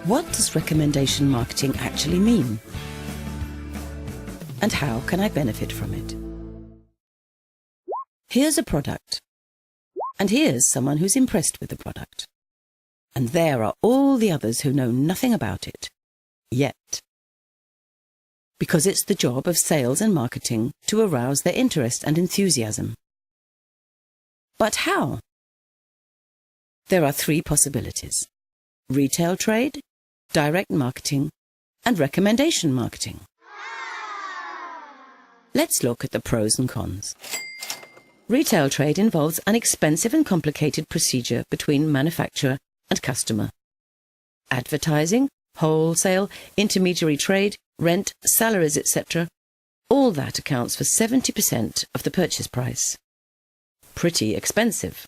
What does recommendation marketing actually mean? And how can I benefit from it? Here's a product. And here's someone who's impressed with the product. And there are all the others who know nothing about it. Yet. Because it's the job of sales and marketing to arouse their interest and enthusiasm. But how? There are three possibilities: retail trade, direct marketing, and recommendation marketing. Let's look at the pros and cons. Retail trade involves an expensive and complicated procedure between manufacturer and customer. Advertising, wholesale, intermediary trade, rent, salaries, etc. All that accounts for 70% of the purchase price. Pretty expensive.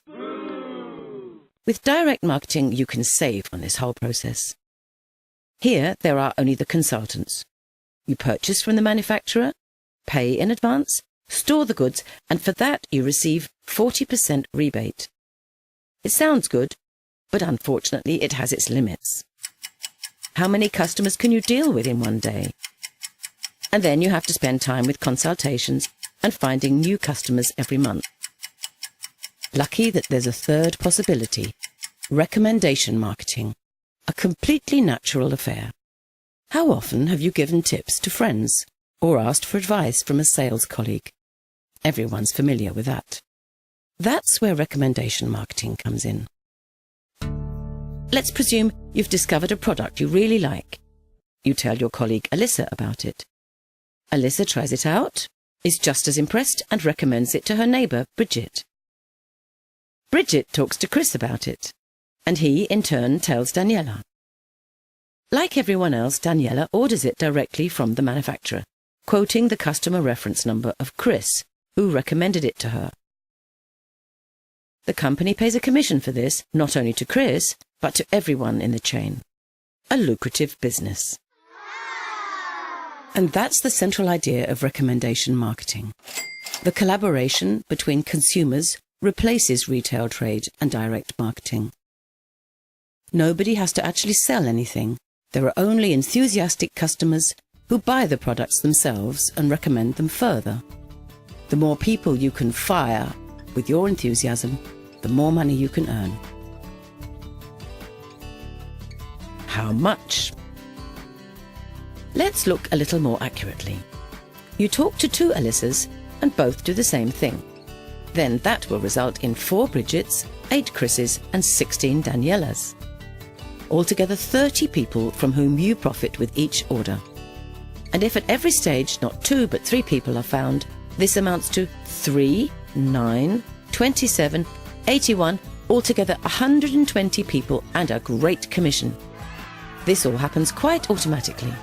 With direct marketing, you can save on this whole process. Here, there are only the consultants. You purchase from the manufacturer, pay in advance, store the goods, and for that you receive 40% rebate. It sounds good, but unfortunately it has its limits. How many customers can you deal with in one day? And then you have to spend time with consultations and finding new customers every month. Lucky that there's a third possibility: recommendation marketing, a completely natural affair. How often have you given tips to friends or asked for advice from a sales colleague? Everyone's familiar with that. That's where recommendation marketing comes in. Let's presume you've discovered a product you really like. You tell your colleague Alyssa about it. Alyssa tries it out, is just as impressed, and recommends it to her neighbour, Bridget. Bridget talks to Chris about it, and he, in turn, tells Daniela. Like everyone else, Daniela orders it directly from the manufacturer, quoting the customer reference number of Chris, who recommended it to her. The company pays a commission for this, not only to Chris, but to everyone in the chain. A lucrative business. And that's the central idea of recommendation marketing. The collaboration between consumers replaces retail trade and direct marketing. Nobody has to actually sell anything. There are only enthusiastic customers who buy the products themselves and recommend them further. The more people you can fire with your enthusiasm, the more money you can earn. How much? Let's look a little more accurately. You talk to two Alyssas and both do the same thing. Then that will result in 4 Bridgets, 8 Chris's and 16 Danielas. Altogether 30 people from whom you profit with each order. And if at every stage not 2 but 3 people are found, this amounts to 3, 9, 27, 81, altogether 120 people and a great commission. This all happens quite automatically.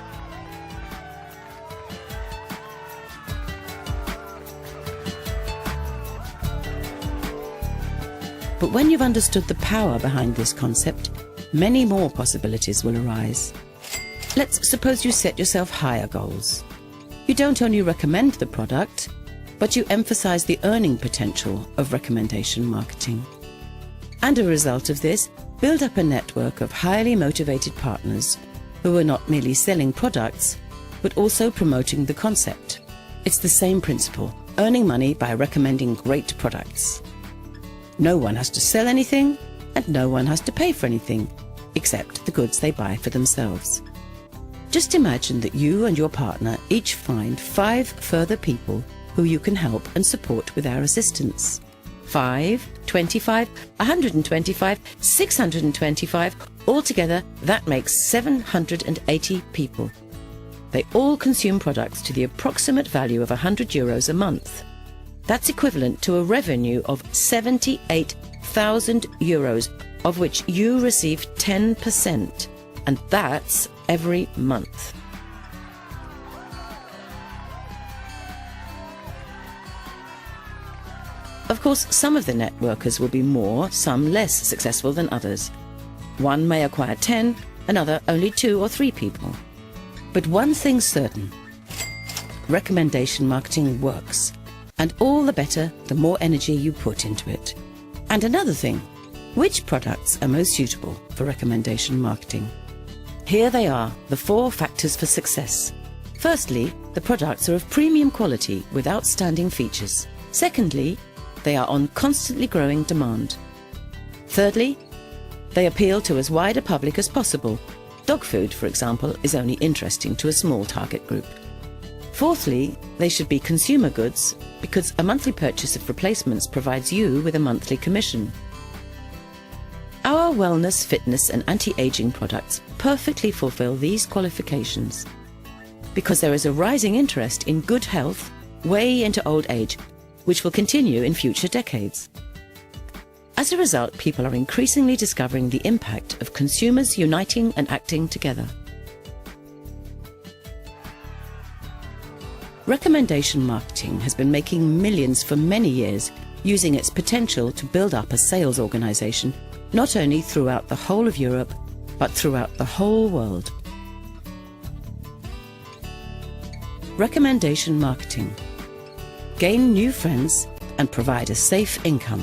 But when you've understood the power behind this concept, many more possibilities will arise. Let's suppose you set yourself higher goals. You don't only recommend the product, but you emphasize the earning potential of recommendation marketing. And a result of this, build up a network of highly motivated partners who are not merely selling products, but also promoting the concept. It's the same principle, earning money by recommending great products. No one has to sell anything, and no one has to pay for anything, except the goods they buy for themselves. Just imagine that you and your partner each find 5 further people who you can help and support with our assistance. 5, 25, 125, 625, altogether that makes 780 people. They all consume products to the approximate value of €100 a month. That's equivalent to a revenue of €78,000, of which you receive 10%, and that's every month. Of course, some of the networkers will be more, some less successful than others. One may acquire 10, another only 2 or 3 people. But one thing's certain: recommendation marketing works. And all the better, the more energy you put into it. And another thing, which products are most suitable for recommendation marketing? Here they are, the 4 factors for success. Firstly, the products are of premium quality with outstanding features. Secondly, they are on constantly growing demand. Thirdly, they appeal to as wide a public as possible. Dog food, for example, is only interesting to a small target group. Fourthly, they should be consumer goods because a monthly purchase of replacements provides you with a monthly commission. Our wellness, fitness and anti-aging products perfectly fulfill these qualifications because there is a rising interest in good health way into old age, which will continue in future decades. As a result, people are increasingly discovering the impact of consumers uniting and acting together. Recommendation marketing has been making millions for many years, using its potential to build up a sales organization, not only throughout the whole of Europe, but throughout the whole world. Recommendation marketing. Gain new friends and provide a safe income.